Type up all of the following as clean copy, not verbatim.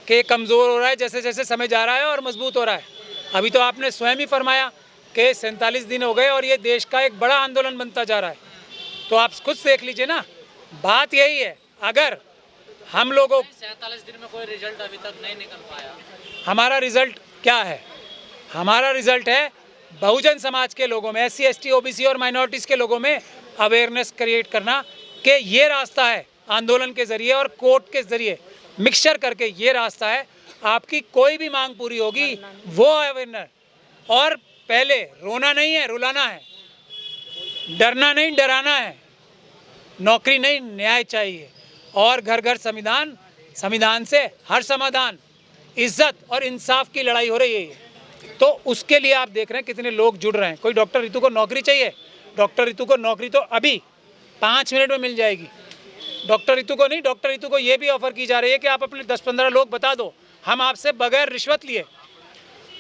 कि कमज़ोर हो रहा है जैसे जैसे समय जा रहा है और मजबूत हो रहा है। अभी तो आपने स्वयं ही फरमाया कि 47 दिन हो गए और ये देश का एक बड़ा आंदोलन बनता जा रहा है। तो आप खुद देख लीजिए ना, बात यही है। अगर हम लोगों 47 दिन में कोई रिजल्ट अभी तक नहीं निकल पाया। हमारा रिजल्ट क्या है? हमारा रिजल्ट है बहुजन समाज के लोगों में, SC ST OBC और माइनॉरिटीज़ के लोगों में अवेयरनेस क्रिएट करना कि ये रास्ता है आंदोलन के ज़रिए और कोर्ट के ज़रिए मिक्सचर करके ये रास्ता है। आपकी कोई भी मांग पूरी होगी वो अवेयरनेस। और पहले रोना नहीं है, रुलाना है, डरना नहीं, डराना है, नौकरी नहीं, न्याय चाहिए, और घर घर संविधान, संविधान से हर समाधान, इज्जत और इंसाफ की लड़ाई हो रही है। तो उसके लिए आप देख रहे हैं कितने लोग जुड़ रहे हैं। कोई डॉक्टर रितु को नौकरी चाहिए, डॉक्टर रितु को नौकरी तो अभी 5 मिनट में मिल जाएगी। डॉक्टर रितु को नहीं, डॉक्टर रितु को ये भी ऑफर की जा रही है कि आप अपने 10-15 लोग बता दो, हम आपसे बगैर रिश्वत लिए,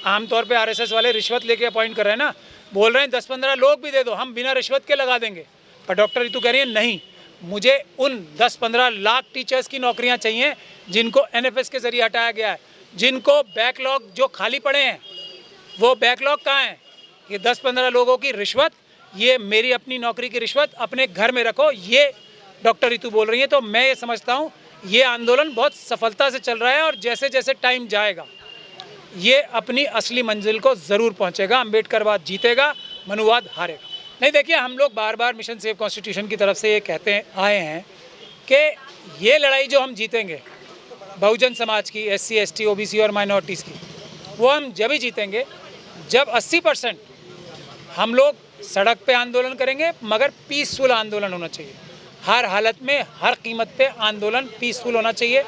आमतौर पे RSS वाले रिश्वत लेके अपॉइंट कर रहे हैं ना, बोल रहे हैं 10-15 लोग भी दे दो, हम बिना रिश्वत के लगा देंगे। पर डॉक्टर रितु कह रही है नहीं, मुझे उन 10-15 लाख टीचर्स की नौकरियां चाहिए जिनको NFS के जरिए हटाया गया है, जिनको बैकलॉग जो खाली पड़े हैं वो बैकलॉग कहाँ हैं। ये 10-15 लोगों की रिश्वत, ये मेरी अपनी नौकरी की रिश्वत अपने घर में रखो, ये डॉक्टर रितु बोल रही है। तो मैं ये समझता हूँ ये आंदोलन बहुत सफलता से चल रहा है और जैसे जैसे टाइम जाएगा ये अपनी असली मंजिल को ज़रूर पहुँचेगा। अम्बेडकरवाद जीतेगा, मनुवाद हारेगा। नहीं, देखिए, हम लोग बार बार मिशन सेव कॉन्स्टिट्यूशन की तरफ से ये कहते आए हैं कि ये लड़ाई जो हम जीतेंगे बहुजन समाज की, SC ST OBC और माइनॉरिटीज़ की, वो हम जब ही जीतेंगे जब 80% हम लोग सड़क पे आंदोलन करेंगे, मगर पीसफुल आंदोलन होना चाहिए। हर हालत में, हर कीमत पे आंदोलन पीसफुल होना चाहिए,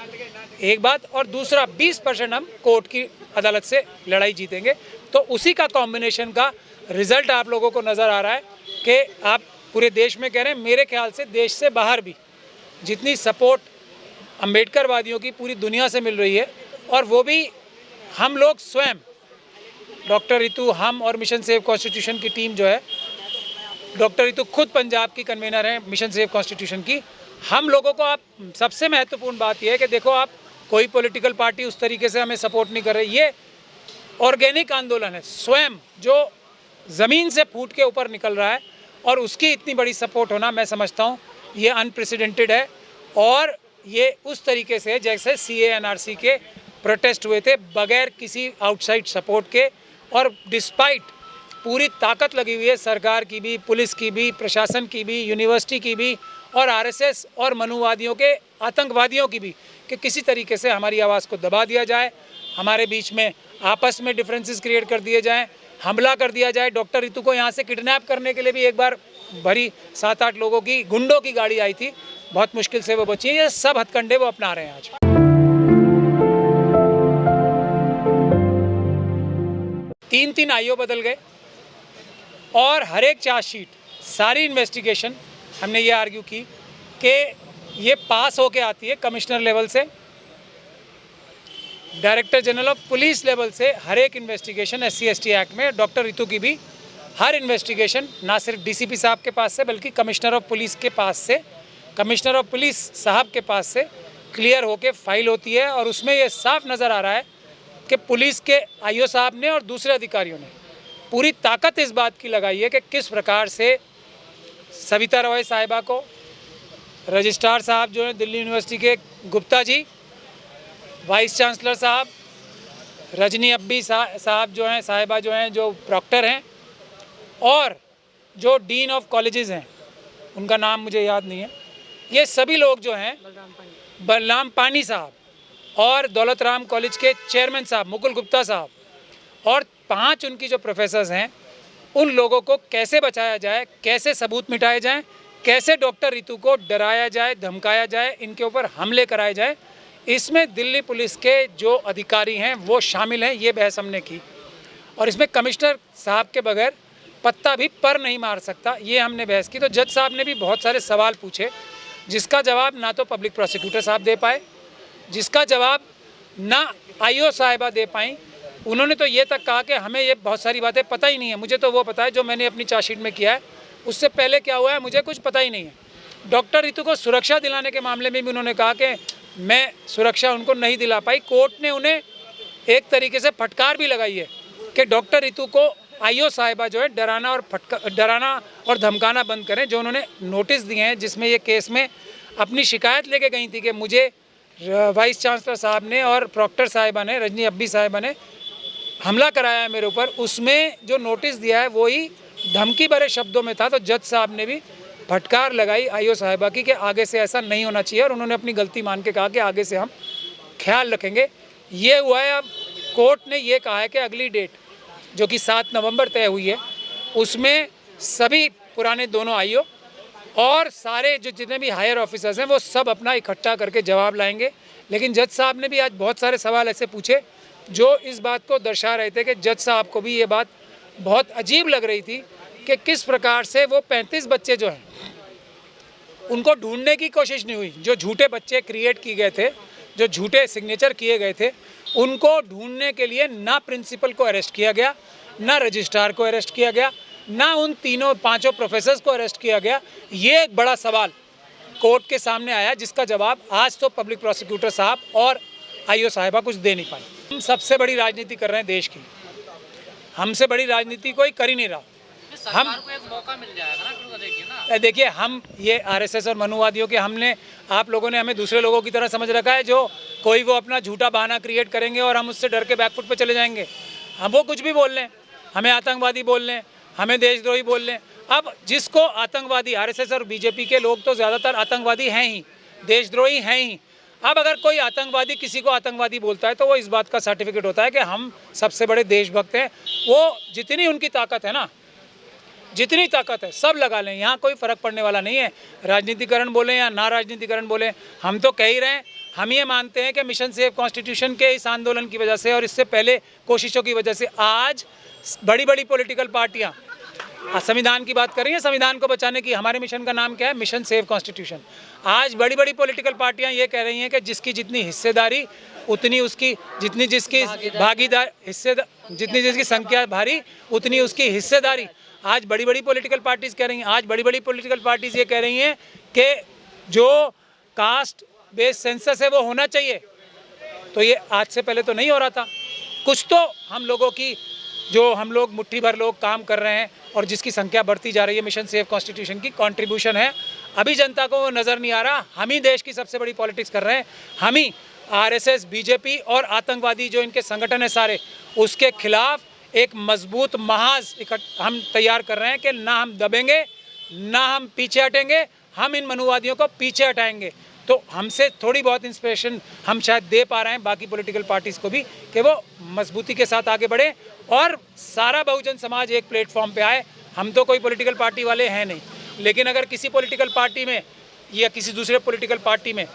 एक बात। और दूसरा 20% हम कोर्ट की अदालत से लड़ाई जीतेंगे। तो उसी का कॉम्बिनेशन का रिजल्ट आप लोगों को नज़र आ रहा है कि आप पूरे देश में कह रहे हैं, मेरे ख्याल से देश से बाहर भी जितनी सपोर्ट अम्बेडकरवादियों की पूरी दुनिया से मिल रही है, और वो भी हम लोग स्वयं, डॉक्टर रितु, हम और मिशन सेव कॉन्स्टिट्यूशन की टीम जो है, डॉक्टर रितु खुद पंजाब की कन्वीनर हैं मिशन सेव कॉन्स्टिट्यूशन की। हम लोगों को, आप सबसे महत्वपूर्ण बात यह है कि देखो, आप कोई पॉलिटिकल पार्टी उस तरीके से हमें सपोर्ट नहीं कर रही। ये ऑर्गेनिक आंदोलन है, स्वयं जो ज़मीन से फूट के ऊपर निकल रहा है, और उसकी इतनी बड़ी सपोर्ट होना, मैं समझता हूँ ये अनप्रेसिडेंटेड है। और ये उस तरीके से जैसे CA NRC के प्रोटेस्ट हुए थे बगैर किसी आउटसाइड सपोर्ट के, और डिस्पाइट पूरी ताकत लगी हुई है सरकार की भी, पुलिस की भी, प्रशासन की भी, यूनिवर्सिटी की भी, और RSS और मनुवादियों के, आतंकवादियों की भी, कि किसी तरीके से हमारी आवाज़ को दबा दिया जाए, हमारे बीच में आपस में डिफरेंसेस क्रिएट कर दिए जाएं, हमला कर दिया जाए। डॉक्टर रितु को यहाँ से किडनैप करने के लिए भी एक बार भरी 7-8 लोगों की, गुंडों की गाड़ी आई थी, बहुत मुश्किल से वो बची है। ये सब हथकंडे वो अपना रहे हैं आज। 3-3 IO बदल गए, और हर एक चार्जशीट, सारी इन्वेस्टिगेशन, हमने ये आर्ग्यू की कि ये पास होके आती है कमिश्नर लेवल से, director general of police level से। हर एक इन्वेस्टिगेशन SC ST एक्ट में, डॉक्टर रितु की भी हर इन्वेस्टिगेशन ना सिर्फ DCP साहब के पास से, बल्कि कमिश्नर ऑफ पुलिस के पास से, कमिश्नर ऑफ पुलिस साहब के पास से क्लियर होके फाइल होती है। और उसमें ये साफ नज़र आ रहा है कि पुलिस के IO साहब ने और दूसरे अधिकारियों ने पूरी ताकत इस बात की लगाई है कि किस प्रकार से सविता रॉय साहिबा को, रजिस्ट्रार साहब जो हैं दिल्ली यूनिवर्सिटी के गुप्ता जी, वाइस चांसलर साहब रजनी अब्बी साहब जो हैं, साहिबा जो हैं, जो प्रॉक्टर हैं, और जो डीन ऑफ कॉलेजेस हैं, उनका नाम मुझे याद नहीं है, ये सभी लोग जो हैं, बलराम पानी साहब, और दौलत राम कॉलेज के चेयरमैन साहब मुकुल गुप्ता साहब, और 5 उनकी जो प्रोफेसर्स हैं, उन लोगों को कैसे बचाया जाए, कैसे सबूत मिटाए जाएं, कैसे डॉक्टर रितु को डराया जाए, धमकाया जाए, इनके ऊपर हमले कराए जाए, इसमें दिल्ली पुलिस के जो अधिकारी हैं वो शामिल हैं। ये बहस हमने की, और इसमें कमिश्नर साहब के बगैर पत्ता भी पर नहीं मार सकता, ये हमने बहस की। तो जज साहब ने भी बहुत सारे सवाल पूछे, जिसका जवाब ना तो पब्लिक प्रोसिक्यूटर साहब दे पाए, जिसका जवाब ना IO साहिबा दे पाई। उन्होंने तो ये तक कहा कि हमें ये बहुत सारी बातें पता ही नहीं है, मुझे तो वो पता है जो मैंने अपनी चार्जशीट में किया है, उससे पहले क्या हुआ है मुझे कुछ पता ही नहीं है। डॉक्टर रितु को सुरक्षा दिलाने के मामले में भी उन्होंने कहा कि मैं सुरक्षा उनको नहीं दिला पाई। कोर्ट ने उन्हें एक तरीके से फटकार भी लगाई है कि डॉक्टर रितु को आईओ साहिबा जो है डराना और धमकाना बंद करें। जो उन्होंने नोटिस दिए हैं जिसमें ये केस में अपनी शिकायत लेके गई थी कि मुझे वाइस चांसलर साहब ने और प्रॉक्टर साहिबा ने, रजनी अब्बी साहिबा ने हमला कराया है मेरे ऊपर, उसमें जो नोटिस दिया है वही धमकी भरे शब्दों में था। तो जज साहब ने भी फटकार लगाई आईओ साहिबा की कि आगे से ऐसा नहीं होना चाहिए, और उन्होंने अपनी गलती मान के कहा कि आगे से हम ख्याल रखेंगे। ये हुआ है। अब कोर्ट ने ये कहा है कि अगली डेट जो कि 7 नवंबर तय हुई है उसमें सभी पुराने दोनों आईओ और सारे जो जितने भी हायर ऑफिसर्स हैं वो सब अपना इकट्ठा करके जवाब लाएंगे। लेकिन जज साहब ने भी आज बहुत सारे सवाल ऐसे पूछे जो इस बात को दर्शा रहे थे कि जज साहब को भी ये बात बहुत अजीब लग रही थी कि किस प्रकार से वो 35 बच्चे जो हैं उनको ढूंढने की कोशिश नहीं हुई। जो झूठे बच्चे क्रिएट किए गए थे, जो झूठे सिग्नेचर किए गए थे, उनको ढूंढने के लिए ना प्रिंसिपल को अरेस्ट किया गया, ना रजिस्ट्रार को अरेस्ट किया गया, ना उन 5 प्रोफेसर्स को अरेस्ट किया गया। ये एक बड़ा सवाल कोर्ट के सामने आया जिसका जवाब आज तो पब्लिक प्रोसिक्यूटर साहब और आईओ साहिबा कुछ दे नहीं पाए। हम सबसे बड़ी राजनीति कर रहे हैं देश की, हमसे बड़ी राजनीति कोई कर ही नहीं रहा। सरकार को एक मौका मिल जाएगा ना, क्यों देखिए ना। देखिए, हम ये आरएसएस और मनुवादियों के आप लोगों ने हमें दूसरे लोगों की तरह समझ रखा है, जो कोई वो अपना झूठा बहाना क्रिएट करेंगे और हम उससे डर के बैकफुट पे चले जाएंगे। हम वो कुछ भी बोल लें, हमें आतंकवादी बोल लें, हमें देशद्रोही बोल लें। अब जिसको आतंकवादी, आरएसएस और बीजेपी के लोग तो ज़्यादातर आतंकवादी हैं ही, देशद्रोही हैं ही। अब अगर कोई आतंकवादी किसी को आतंकवादी बोलता है तो वो इस बात का सर्टिफिकेट होता है कि हम सबसे बड़े देशभक्त हैं। वो जितनी उनकी ताकत है ना, जितनी ताकत है सब लगा लें, यहाँ कोई फ़र्क पड़ने वाला नहीं है। राजनीतिकरण बोलें या ना राजनीतिकरण बोलें, हम तो कह ही रहे हैं। हम ये मानते हैं कि मिशन सेव कॉन्स्टिट्यूशन के इस आंदोलन की वजह से और इससे पहले कोशिशों की वजह से आज बड़ी बड़ी पॉलिटिकल पार्टियाँ संविधान की बात कर रही हैं, संविधान को बचाने की। हमारे मिशन का नाम क्या है? Mission save constitution. आज बड़ी बड़ी पॉलिटिकल पार्टियां ये कह रही हैं कि जिसकी जितनी हिस्सेदारी उतनी उसकी, जितनी जिसकी भागीदार जितनी जिसकी संख्या भारी उतनी उसकी हिस्सेदारी। आज बड़ी बड़ी पॉलिटिकल पार्टीज कह रही हैं, आज बड़ी बड़ी पॉलिटिकल पार्टीज ये कह रही हैं कि जो कास्ट बेस्ड सेंसस है वो होना चाहिए। तो ये आज से पहले तो नहीं हो रहा था। कुछ तो हम लोगों की, जो हम लोग मुट्ठी भर लोग काम कर रहे हैं और जिसकी संख्या बढ़ती जा रही है, मिशन सेव कॉन्स्टिट्यूशन की कंट्रीब्यूशन है। अभी जनता को वो नज़र नहीं आ रहा। हम ही देश की सबसे बड़ी पॉलिटिक्स कर रहे हैं। हम ही आरएसएस, बीजेपी और आतंकवादी जो इनके संगठन है सारे, उसके खिलाफ एक मजबूत महाज हम तैयार कर रहे हैं कि ना हम दबेंगे, ना हम पीछे हटेंगे, हम इन मनुवादियों को पीछे हटाएंगे। तो हमसे थोड़ी बहुत इंस्पिरेशन हम शायद दे पा रहे हैं बाकी पॉलिटिकल पार्टीज़ को भी कि वो मजबूती के साथ आगे बढ़े और सारा बहुजन समाज एक प्लेटफॉर्म पे आए। हम तो कोई पॉलिटिकल पार्टी वाले हैं नहीं, लेकिन अगर किसी पॉलिटिकल पार्टी में या किसी दूसरे पॉलिटिकल पार्टी में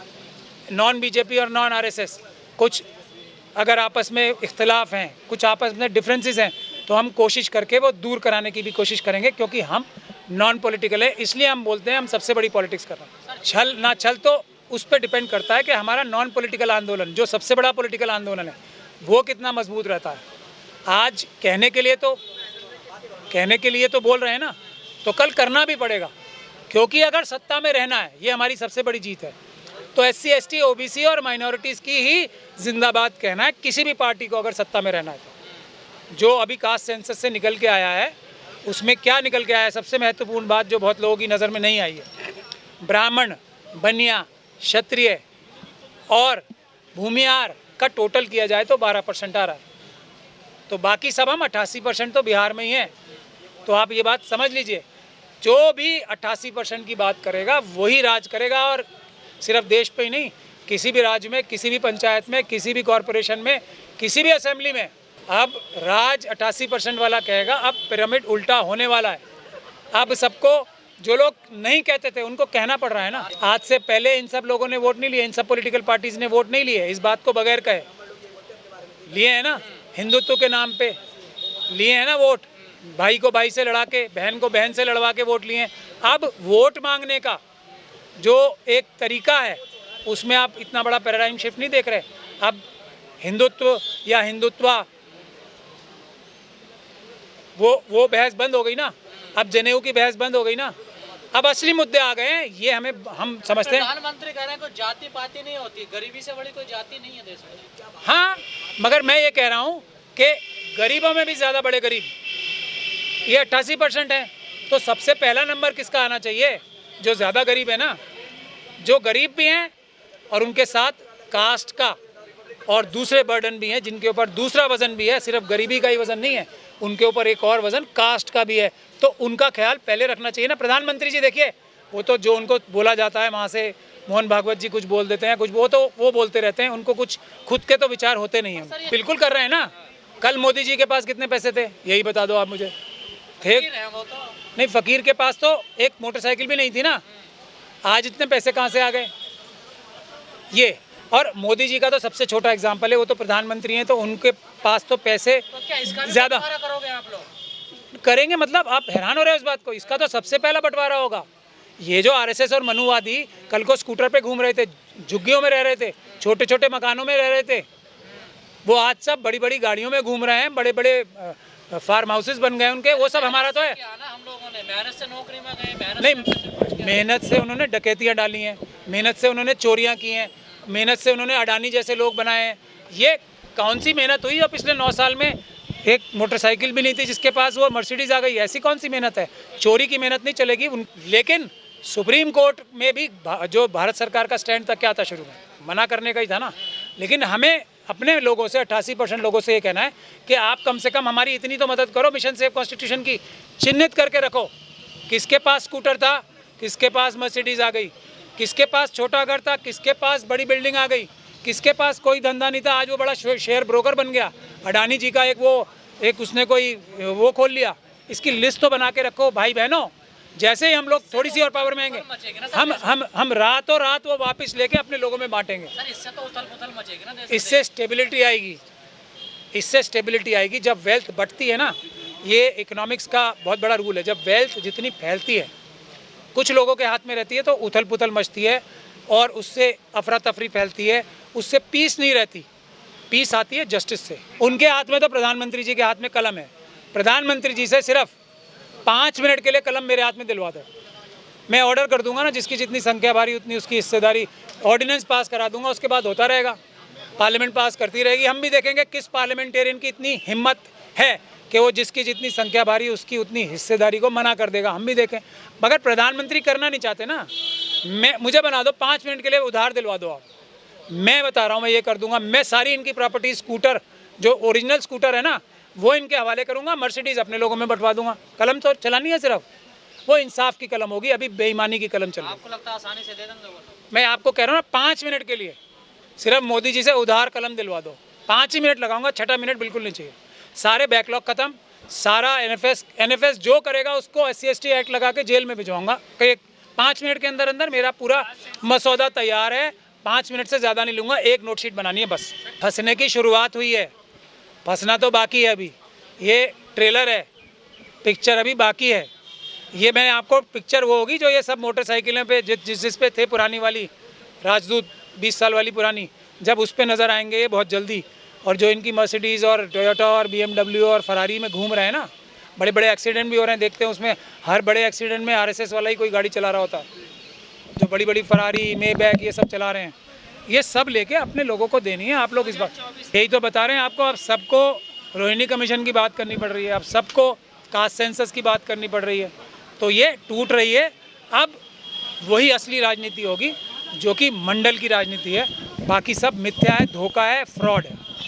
नॉन बीजेपी और नॉन आरएसएस कुछ अगर आपस में इख्तलाफ हैं, कुछ आपस में डिफरेंसेस हैं, तो हम कोशिश करके वो दूर कराने की भी कोशिश करेंगे, क्योंकि हम नॉन पॉलिटिकल है। इसलिए हम बोलते हैं हम सबसे बड़ी पॉलिटिक्स कर रहे हैं। छल ना छल तो उस पर डिपेंड करता है कि हमारा नॉन पॉलिटिकल आंदोलन, जो सबसे बड़ा पॉलिटिकल आंदोलन है, वो कितना मजबूत रहता है। आज कहने के लिए तो बोल रहे हैं ना, तो कल करना भी पड़ेगा, क्योंकि अगर सत्ता में रहना है, ये हमारी सबसे बड़ी जीत है, तो SC, ST, OBC और माइनॉरिटीज़ की ही जिंदाबाद कहना है किसी भी पार्टी को अगर सत्ता में रहना है। तो जो अभी कास्ट सेंसस से निकल के आया है, उसमें क्या निकल के आया है? सबसे महत्वपूर्ण बात जो बहुत लोगों की नज़र में नहीं आई है, ब्राह्मण, बनिया, क्षत्रिय और भूमिहार का टोटल किया जाए तो 12% आ रहा है। तो बाकी सब हम 88% तो बिहार में ही हैं। तो आप ये बात समझ लीजिए, जो भी 88% की बात करेगा वही राज करेगा, और सिर्फ देश पे ही नहीं, किसी भी राज्य में, किसी भी पंचायत में, किसी भी कॉरपोरेशन में, किसी भी असेंबली में अब राज 88% वाला कहेगा। अब पिरामिड उल्टा होने वाला है। अब सबको, जो लोग नहीं कहते थे उनको कहना पड़ रहा है ना। आज से पहले इन सब लोगों ने वोट नहीं लिए, इन सब पॉलिटिकल पार्टीज ने वोट नहीं लिए, इस बात को बगैर कहे लिए हैं ना। हिंदुत्व के नाम पे लिए हैं ना वोट, भाई को भाई से लड़ा के, बहन को बहन से लड़वा के वोट लिए हैं। अब वोट मांगने का जो एक तरीका है, उसमें आप इतना बड़ा पैराडाइम शिफ्ट नहीं देख रहे। अब हिंदुत्व या हिंदुत्वा वो बहस बंद हो गई ना। अब जनेऊ की बहस बंद हो गई ना। अब असली मुद्दे आ गए हैं, ये हम समझते हैं। प्रधानमंत्री कह रहे हैं कोई जाति पाति नहीं होती, गरीबी से बड़ी कोई जाति नहीं है देश में। हाँ, मगर मैं ये कह रहा हूँ कि गरीबों में भी ज़्यादा बड़े गरीब, ये 88% है। तो सबसे पहला नंबर किसका आना चाहिए? जो ज़्यादा गरीब है ना, जो गरीब भी हैं और उनके साथ कास्ट का और दूसरे बर्डन भी हैं, जिनके ऊपर दूसरा वज़न भी है, सिर्फ गरीबी का ही वज़न नहीं है, उनके ऊपर एक और वज़न कास्ट का भी है। तो उनका ख्याल पहले रखना चाहिए ना। प्रधानमंत्री जी देखिए, वो तो जो उनको बोला जाता है वहाँ से, मोहन भागवत जी कुछ बोल देते हैं, कुछ वो बोलते रहते हैं, उनको कुछ खुद के तो विचार होते नहीं हैं। बिल्कुल कर रहे हैं ना। कल मोदी जी के पास कितने पैसे थे, यही बता दो आप मुझे। थे नहीं, फ़कीर के पास तो एक मोटरसाइकिल भी नहीं थी ना। आज इतने पैसे कहाँ से आ गए? ये और मोदी जी का तो सबसे छोटा एग्जाम्पल है, वो तो प्रधानमंत्री हैं, तो उनके पास तो पैसे ज़्यादा करोगे आप लोग? करेंगे, मतलब आप हैरान हो रहे हैं उस बात को। इसका तो सबसे पहला बंटवारा होगा। ये जो आरएसएस और मनुवादी कल को स्कूटर पे घूम रहे थे, झुग्गियों में रह रहे थे, छोटे छोटे मकानों में रह रहे थे, वो आज सब बड़ी बड़ी गाड़ियों में घूम रहे हैं, बड़े बड़े फार्म हाउसेस बन गए उनके। वो सब हमारा तो है। हम लोगों ने मेहनत से नौकरी में गए, नहीं, मेहनत से उन्होंने डकैतियाँ डाली हैं, मेहनत से उन्होंने चोरियाँ की हैं, मेहनत से उन्होंने अडानी जैसे लोग बनाए हैं। ये कौन सी मेहनत हुई? और पिछले 9 साल में एक मोटरसाइकिल भी नहीं थी जिसके पास, वो मर्सिडीज़ आ गई। ऐसी कौन सी मेहनत है? चोरी की मेहनत नहीं चलेगी। लेकिन सुप्रीम कोर्ट में भी जो भारत सरकार का स्टैंड था, क्या था? शुरू में मना करने का ही था ना। लेकिन हमें अपने लोगों से, 88% लोगों से ये कहना है कि आप कम से कम हमारी इतनी तो मदद करो, मिशन सेव कॉन्स्टिट्यूशन की चिन्हित करके रखो। किसके पास स्कूटर था, किसके पास मर्सिडीज़ आ गई, किसके पास छोटा घर था, किसके पास बड़ी बिल्डिंग आ गई, किसके पास कोई धंधा नहीं था, आज वो बड़ा शेयर ब्रोकर बन गया। अडानी जी का एक उसने कोई वो खोल लिया। इसकी लिस्ट तो बना के रखो भाई बहनों। जैसे ही हम लोग थोड़ी सी और पावर में आएंगे, हम रातों रात वो वापस लेके अपने लोगों में बांटेंगे। इससे तो उथल-पुथल मचेगी ना। इससे स्टेबिलिटी आएगी, इससे स्टेबिलिटी आएगी। जब वेल्थ बढ़ती है ना, ये इकोनॉमिक्स का बहुत बड़ा रूल है, जब वेल्थ जितनी फैलती है, कुछ लोगों के हाथ में रहती है तो उथल पुथल मचती है और उससे अफरा तफरी फैलती है, उससे पीस नहीं रहती। पीस आती है जस्टिस से। उनके हाथ में तो प्रधानमंत्री जी के हाथ में कलम है। प्रधानमंत्री जी से सिर्फ 5 मिनट के लिए कलम मेरे हाथ में दिलवा दो, मैं ऑर्डर कर दूंगा ना, जिसकी जितनी संख्या भारी उतनी उसकी हिस्सेदारी, ऑर्डिनेंस पास करा दूंगा, उसके बाद होता रहेगा। पार्लियामेंट पास करती रहेगी। हम भी देखेंगे किस पार्लियामेंटेरियन की इतनी हिम्मत है कि वो जिसकी जितनी संख्या भारी उसकी उतनी हिस्सेदारी को मना कर देगा। हम भी देखें। मगर प्रधानमंत्री करना नहीं चाहते ना। मुझे बना दो, 5 मिनट के लिए उधार दिलवा दो आप, मैं बता रहा हूँ, मैं ये कर दूंगा। मैं सारी इनकी प्रॉपर्टी, स्कूटर जो ओरिजिनल स्कूटर है ना, वो इनके हवाले करूँगा, मर्सिडीज़ अपने लोगों में बंटवा दूंगा। कलम तो चलानी है, सिर्फ वो इंसाफ की कलम होगी, अभी बेईमानी की कलम चल रही है। आपको लगता है आसानी से दे देंगे वो? मैं आपको कह रहा हूँ ना, 5 मिनट के लिए सिर्फ मोदी जी से उधार कलम दिलवा दो। 5 ही मिनट लगाऊंगा, 6ठा मिनट बिल्कुल नहीं चाहिए। सारे बैकलॉग खत्म, सारा एनएफएस जो करेगा उसको SC/ST एक्ट लगा के जेल में भिजवाऊंगा। 5 मिनट के अंदर अंदर मेरा पूरा मसौदा तैयार है। 5 मिनट से ज़्यादा नहीं लूँगा, एक नोटशीट बनानी है बस। फंसने की शुरुआत हुई है, फंसना तो बाकी है अभी। ये ट्रेलर है, पिक्चर अभी बाकी है। ये मैंने आपको पिक्चर वो होगी जो ये सब मोटरसाइकिलें पे जिस पे थे, पुरानी वाली राजदूत 20 साल वाली पुरानी, जब उस पे नज़र आएंगे ये बहुत जल्दी। और जो इनकी मर्सिडीज़ और टोयोटा और BMW और फरारी में घूम रहे हैं ना, बड़े बड़े एक्सीडेंट भी हो रहे हैं, देखते हैं उसमें। हर बड़े एक्सीडेंट में RSS वाला ही कोई गाड़ी चला रहा होता है। जो बड़ी बड़ी फरारी, मेबैक ये सब चला रहे हैं, ये सब लेके अपने लोगों को देनी है। आप लोग इस बात, यही तो बता रहे हैं आपको। अब सबको रोहिणी कमीशन की बात करनी पड़ रही है, अब सबको कास्ट सेंसस की बात करनी पड़ रही है, तो ये टूट रही है। अब वही असली राजनीति होगी जो कि मंडल की राजनीति है। बाकी सब मिथ्या है, धोखा है, फ्रॉड है।